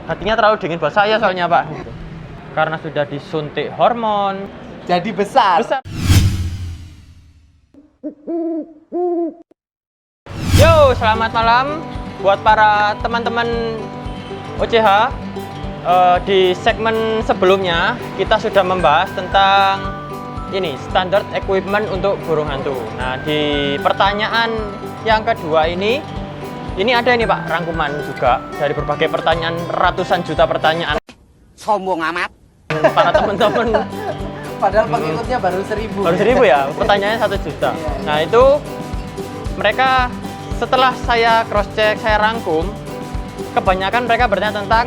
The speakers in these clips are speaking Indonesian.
hatinya terlalu dingin buat saya soalnya Pak. Karena sudah disuntik hormon. Jadi besar. Yo, selamat malam buat para teman-teman OCH. Di segmen sebelumnya kita sudah membahas tentang ini standar equipment untuk burung hantu. Nah, di pertanyaan yang kedua ini ada ini Pak, rangkuman juga dari berbagai pertanyaan, ratusan juta pertanyaan. Sombong amat. Para teman-teman. Padahal pengikutnya baru 1000. Baru 1000 ya, pertanyaannya 1 juta. Nah, itu mereka setelah saya cross check, saya rangkum, kebanyakan mereka bertanya tentang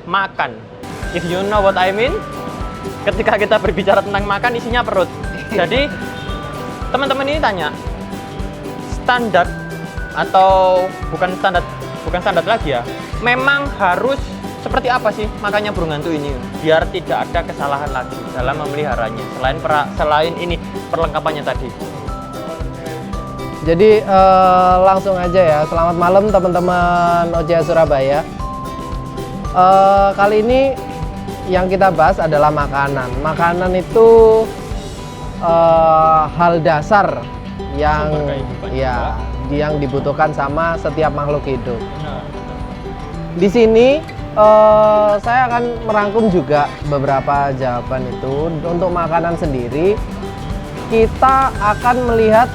makan. If you know what I mean, ketika kita berbicara tentang makan, isinya perut. Jadi teman-teman ini tanya, standar atau bukan standar lagi ya, memang harus seperti apa sih makannya burung hantu ini biar tidak ada kesalahan lagi dalam memeliharanya selain ini perlengkapannya tadi. Jadi langsung aja ya, selamat malam teman-teman OCH Surabaya. Kali ini yang kita bahas adalah makanan. Makanan itu hal dasar yang yang dibutuhkan sama setiap makhluk hidup. Di sini saya akan merangkum juga beberapa jawaban itu. Untuk makanan sendiri, kita akan melihat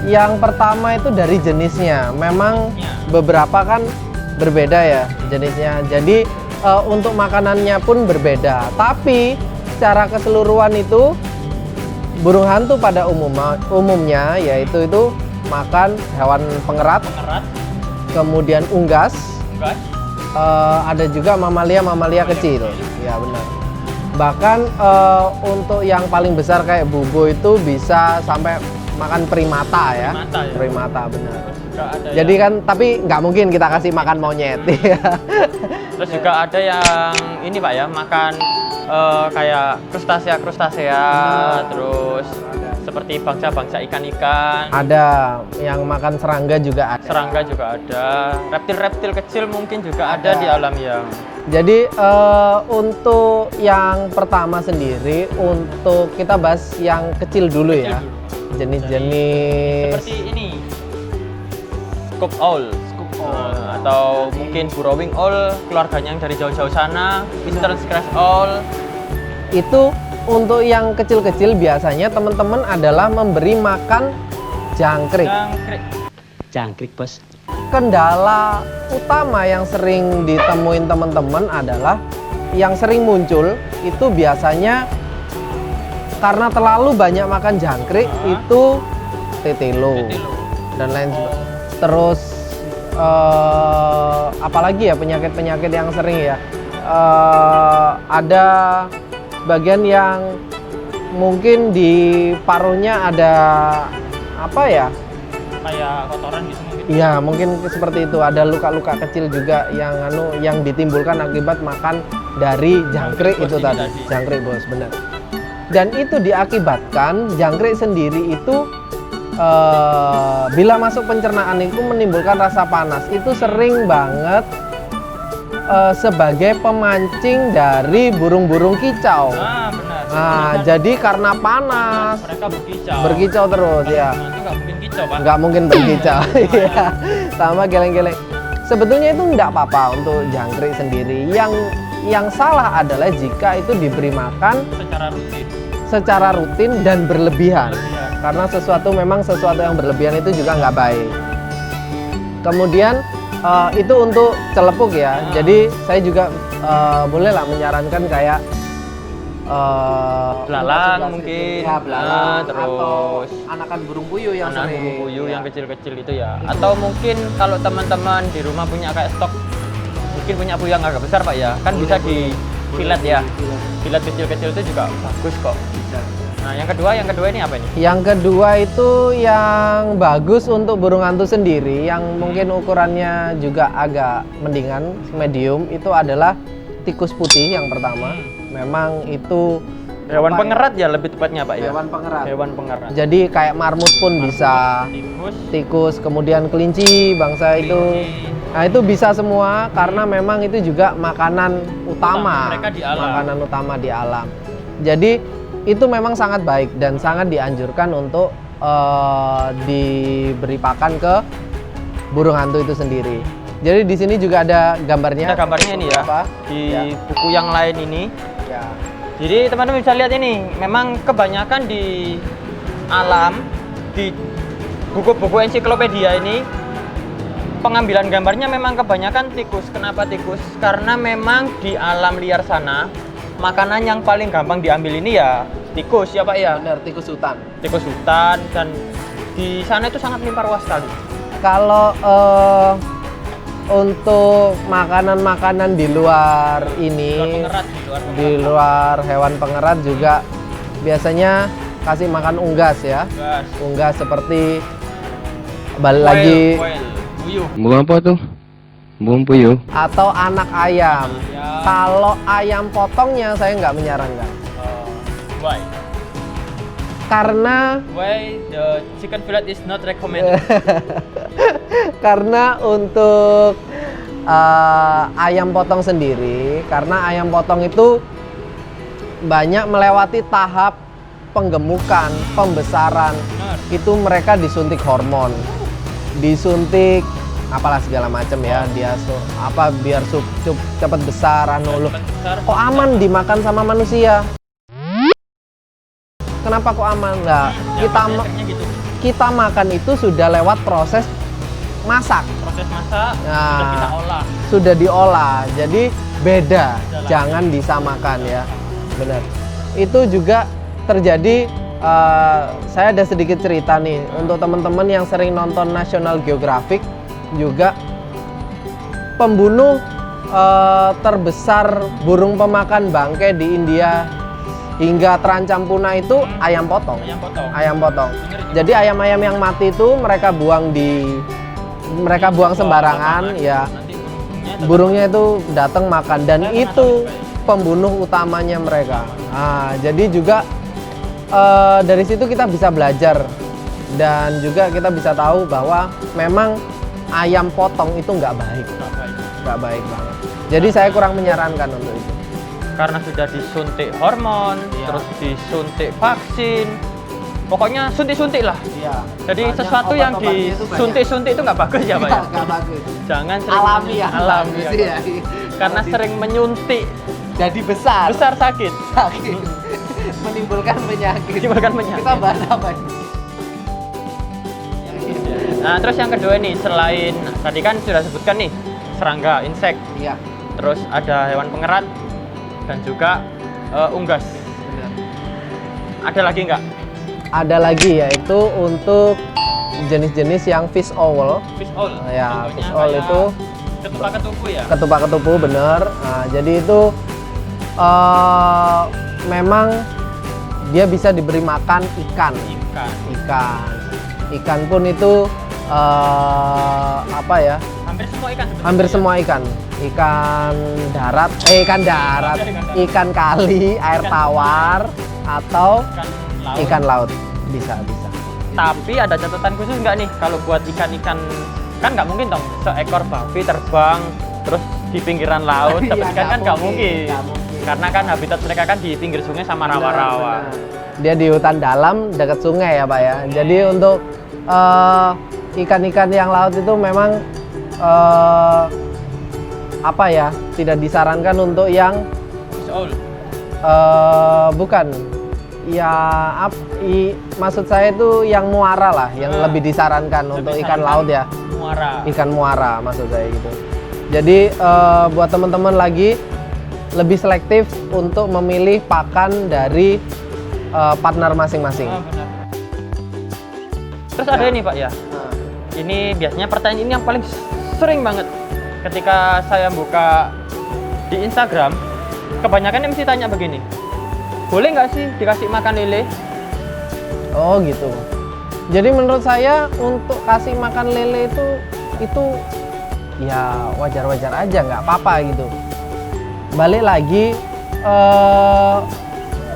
yang pertama itu dari jenisnya. Memang beberapa kan berbeda ya jenisnya. Jadi untuk makanannya pun berbeda. Tapi secara keseluruhan itu burung hantu pada umumnya yaitu itu makan hewan pengerat. Kemudian unggas. Ada juga mamalia kecil. Ya benar. Bahkan untuk yang paling besar kayak bubo itu bisa sampai makan primata ya. Primata benar. Jadi kan tapi nggak mungkin kita kasih makan monyet. Terus juga ada yang ini Pak ya, makan kayak krustasea, terus seperti bangsa-bangsa ikan-ikan. Ada yang makan serangga juga ada. Serangga juga ada. Reptil-reptil kecil mungkin juga ada di alam yang. Jadi untuk yang pertama sendiri, untuk kita bahas yang kecil dulu ya. Jenis-jenis seperti ini. Scoop owl. Atau mungkin burrowing owl, keluarganya yang dari jauh-jauh sana, Eastern scratch owl. Itu untuk yang kecil-kecil biasanya teman-teman adalah memberi makan jangkrik. Jangkrik, Bos. Kendala utama yang sering ditemuin teman-teman adalah yang sering muncul itu biasanya karena terlalu banyak makan jangkrik itu tetelo dan lain sebagainya. Terus apalagi ya penyakit-penyakit yang sering ya, ada bagian yang mungkin di paruhnya ada apa ya, kayak kotoran gitu mungkin. Iya mungkin seperti itu. Ada luka-luka kecil juga yang ditimbulkan akibat makan dari jangkrik itu tadi. Jangkrik bos, benar. Dan itu diakibatkan jangkrik sendiri itu bila masuk pencernaan itu menimbulkan rasa panas. Itu sering banget sebagai pemancing dari burung-burung kicau. Benar. Nah, jadi karena panas mereka berkicau terus ya. Nggak mungkin kicau, Pak. Nggak mungkin berkicau. Iya. Sama geleng-geleng. Sebetulnya itu nggak apa-apa untuk jangkrik sendiri. Yang salah adalah jika itu diberi makan secara rutin dan berlebihan. Karena sesuatu yang berlebihan itu juga nggak baik. Kemudian itu untuk celepuk ya. Jadi saya juga bolehlah menyarankan kayak belalang mungkin. Ya, belalang terus atau anakan burung puyuh yang anakan sering. burung puyuh Ya. yang kecil-kecil itu ya. Atau mungkin kalau teman-teman di rumah punya kayak stok, mungkin punya puyuh yang agak besar Pak ya, kan bisa di filet ya. Filet kecil-kecil itu juga bagus kok. Nah, yang kedua ini apa ini? Yang kedua itu yang bagus untuk burung hantu sendiri, yang mungkin ukurannya juga agak mendingan, medium, itu adalah tikus putih yang pertama. Memang itu Hewan Apa pengerat ya lebih tepatnya Pak ya. Hewan pengerat. Hewan pengerat. Jadi kayak marmut pun bisa, tikus, kemudian kelinci, bangsa itu. Nah, itu bisa semua karena memang itu juga makanan utama. Mereka di alam. Makanan utama di alam. Jadi itu memang sangat baik dan sangat dianjurkan untuk diberi pakan ke burung hantu itu sendiri. Jadi di sini juga ada gambarnya. Ada gambarnya ini ya. Apa? Di Ya. buku yang lain ini. Ya. Jadi teman-teman bisa lihat ini, memang kebanyakan di alam, di buku-buku ensiklopedia ini, pengambilan gambarnya memang kebanyakan tikus. Kenapa tikus? Karena memang di alam liar sana, makanan yang paling gampang diambil ini ya tikus ya Pak ya. Benar, tikus hutan. Tikus hutan, dan di sana itu sangat limpah ruas sekali. Kalau untuk makanan-makanan di luar ini, di luar hewan pengerat juga biasanya kasih makan unggas ya. Unggas seperti balik lagi Puyuh. Burung apa tuh? Burung puyuh. atau anak ayam. Ayam. Kalau ayam potongnya saya nggak menyarankan. Why? Karena The chicken fillet is not recommended. karena untuk ayam potong sendiri, karena ayam potong itu banyak melewati tahap penggemukan, pembesaran. Itu mereka disuntik hormon, disuntik apalah segala macam ya, dia biar cepat besar anu. Kok aman dimakan sama manusia? Kenapa kok aman? Nah, Gitu. kita makan itu sudah lewat proses masak. Proses masak Nah. sudah kita olah. Sudah diolah, jadi beda, jangan disamakan ya, benar. Itu juga terjadi. Saya ada sedikit cerita nih untuk teman-teman yang sering nonton National Geographic juga. Pembunuh terbesar burung pemakan bangkai di India hingga terancam punah itu ayam potong. Ayam potong. Ayam potong. Jadi ayam-ayam yang mati itu mereka buang sembarangan ya. Nanti Burungnya itu datang makan dan itu pembunuh utamanya mereka. Nah, jadi juga dari situ kita bisa belajar dan juga kita bisa tahu bahwa memang ayam potong itu nggak baik banget. Jadi saya kurang menyarankan untuk itu. Karena sudah disuntik hormon, terus disuntik vaksin, pokoknya suntik-suntik lah. Iya. Jadi Banyak sesuatu yang obat-obatnya itu banyak. disuntik-suntik itu nggak bagus ya Pak ya? Nggak bagus. Jangan sering Alami ya. alami bagus ya. ya. Karena sering menyuntik Jadi besar. sakit. Sakit. Menimbulkan penyakit. Menimbulkan penyakit. Kita bahas apa ini? Nah terus yang kedua nih, selain tadi kan sudah sebutkan nih serangga, insek, Iya. terus ada hewan pengerat dan juga unggas. Benar. Ada lagi nggak? Ada lagi yaitu untuk jenis-jenis yang fish owl. Fish owl. Ya, Contohnya fish owl kayak itu ketupat-ketupu ya. ketupat-ketupu bener. Nah, jadi itu memang dia bisa diberi makan ikan. Ikan pun itu apa ya? Hampir semua ikan sebetulnya. Hampir semua ikan. Ikan darat, ikan kali, air tawar atau ikan laut bisa. Tapi ada catatan khusus nggak nih kalau buat ikan-ikan, kan nggak mungkin dong seekor babi terbang terus di pinggiran laut Iya, dapat ikan kan nggak mungkin. nggak mungkin. Karena kan habitat mereka kan di pinggir sungai sama rawa-rawa. Benar. Dia di hutan dalam dekat sungai ya Pak ya. Jadi untuk ikan-ikan yang laut itu memang apa ya, tidak disarankan untuk yang Fish owl. bukan ya maksud saya itu yang muara lah, yang lebih disarankan untuk ikan laut ya, Muara. ikan muara maksud saya gitu. Jadi buat teman-teman lagi lebih selektif untuk memilih pakan dari partner masing-masing. Oh, benar. Terus ada ini Pak ya, ini biasanya pertanyaan ini yang paling sering banget ketika saya buka di Instagram, kebanyakan yang mesti tanya begini, boleh nggak sih dikasih makan lele? Oh gitu. Jadi menurut saya untuk kasih makan lele itu ya wajar-wajar aja, nggak apa-apa gitu. Balik lagi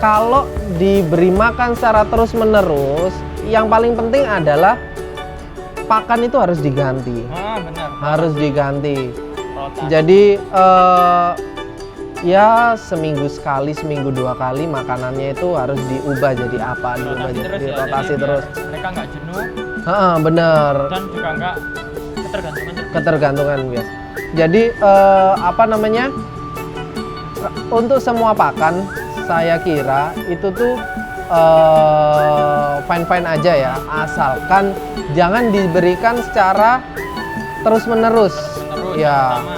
kalau diberi makan secara terus-menerus, yang paling penting adalah pakan itu harus diganti. Benar. Harus diganti. Rotasi. Jadi ya seminggu sekali, seminggu 2 kali makanannya itu harus diubah jadi apa, diubah jadi terus ya, rotasi jadi terus. biar mereka nggak jenuh Bener. dan juga nggak ketergantungan. Ketergantungan bias. Jadi apa namanya? Untuk semua pakan saya kira itu tuh fine-fine aja ya, asalkan jangan diberikan secara terus-menerus. Ya. Sama.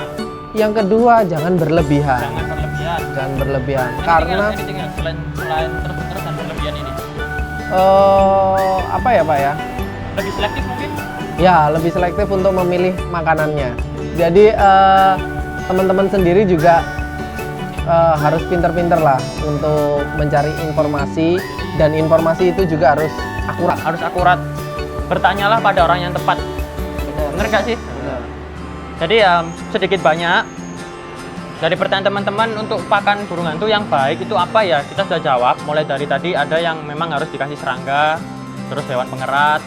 Yang kedua jangan berlebihan. Jangan berlebihan. Jangan berlebihan Ini karena tinggal selain terus dan berlebihan ini apa ya Pak ya? lebih selektif mungkin. Ya, lebih selektif untuk memilih makanannya. Jadi teman-teman sendiri juga harus pinter-pinter lah untuk mencari informasi, dan informasi itu juga harus akurat. Harus akurat. Bertanyalah pada orang yang tepat. Bener nggak sih? Benar. Jadi ya sedikit banyak dari pertanyaan teman-teman untuk pakan burung hantu yang baik itu apa ya, kita sudah jawab. Mulai dari tadi ada yang memang harus dikasih serangga, terus hewan pengerat,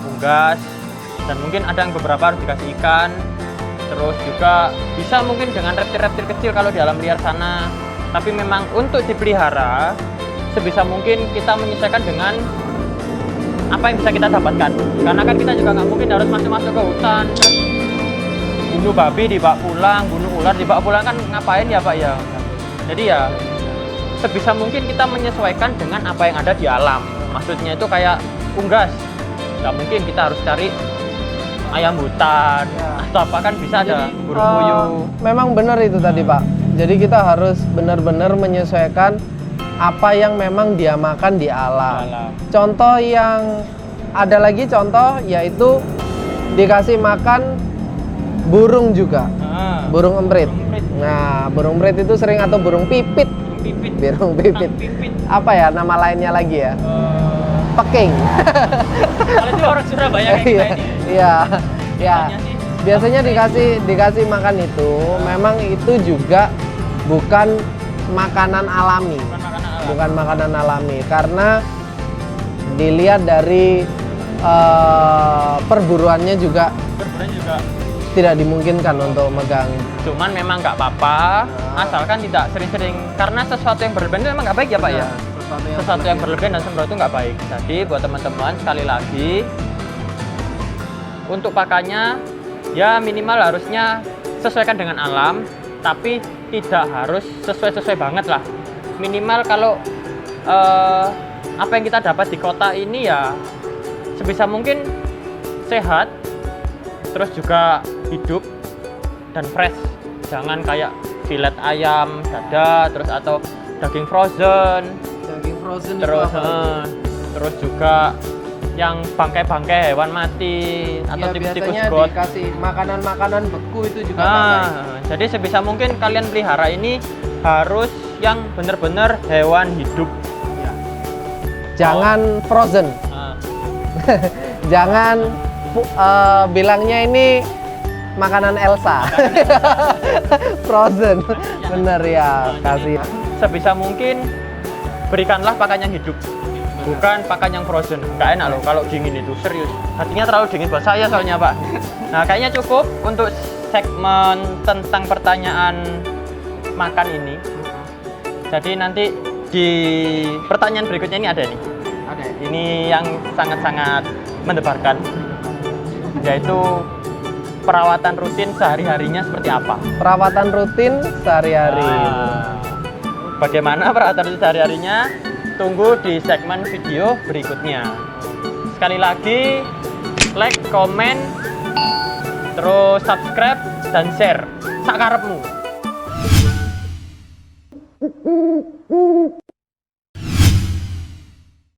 unggas, dan mungkin ada yang beberapa harus dikasih ikan. Terus juga bisa mungkin dengan reptil-reptil kecil kalau di alam liar sana. Tapi memang untuk dipelihara sebisa mungkin kita menyesuaikan dengan apa yang bisa kita dapatkan. Karena kan kita juga nggak mungkin harus masuk-masuk ke hutan, terus bunuh babi dibawa pulang, bunuh ular dibawa pulang, kan ngapain ya Pak ya. Jadi ya sebisa mungkin kita menyesuaikan dengan apa yang ada di alam. Maksudnya itu kayak unggas, nggak mungkin kita harus cari ayam hutan atau apa, kan bisa ada burung puyuh. Memang benar itu tadi Pak. Jadi kita harus benar-benar menyesuaikan apa yang memang dia makan di alam. Contoh yang ada lagi contoh yaitu dikasih makan burung juga. Burung emprit. Nah, burung emprit itu sering, atau burung pipit. Burung pipit. Apa ya nama lainnya lagi ya? Peking. Kalau itu orang Surabaya kayak kita ini. Iya. Ya. Biasanya dikasih makan itu memang itu juga bukan makanan alami. Bukan makanan alami karena dilihat dari perburuannya juga tidak dimungkinkan untuk megang. Cuman memang nggak apa-apa, asalkan tidak sering-sering, karena sesuatu yang berlebihan itu memang nggak baik ya Pak ya. Sesuatu yang berlebihan dan sembrono itu nggak baik. Jadi buat teman-teman sekali lagi, untuk pakannya ya minimal harusnya sesuaikan dengan alam, tapi tidak harus sesuai banget lah. Minimal kalau apa yang kita dapat di kota ini ya sebisa mungkin sehat, terus juga hidup dan fresh. Jangan kayak filet ayam, dada, terus atau daging frozen. Daging frozen Terus terus juga yang bangkai-bangkai hewan mati atau tikus-tikus biasanya got. dikasih makanan-makanan beku itu juga nggak baik. Jadi sebisa mungkin kalian pelihara ini harus yang benar-benar hewan hidup. Jangan frozen. Jangan bilangnya ini makanan Elsa. Frozen. Bener ya, kasih. Sebisa mungkin berikanlah pakan yang hidup, bukan pakan yang frozen. Nggak enak loh kalau dingin itu, serius. Hatinya terlalu dingin buat saya soalnya Pak. Nah kayaknya cukup untuk segmen tentang pertanyaan makan ini. Jadi nanti di pertanyaan berikutnya ini ada nih. Ada. Ini yang sangat-sangat mendebarkan, yaitu perawatan rutin sehari-harinya seperti apa? Perawatan rutin sehari-hari. Bagaimana perawatan rutin sehari-harinya? Tunggu di segmen video berikutnya. Sekali lagi, like, komen, terus subscribe dan share. Sakarepmu.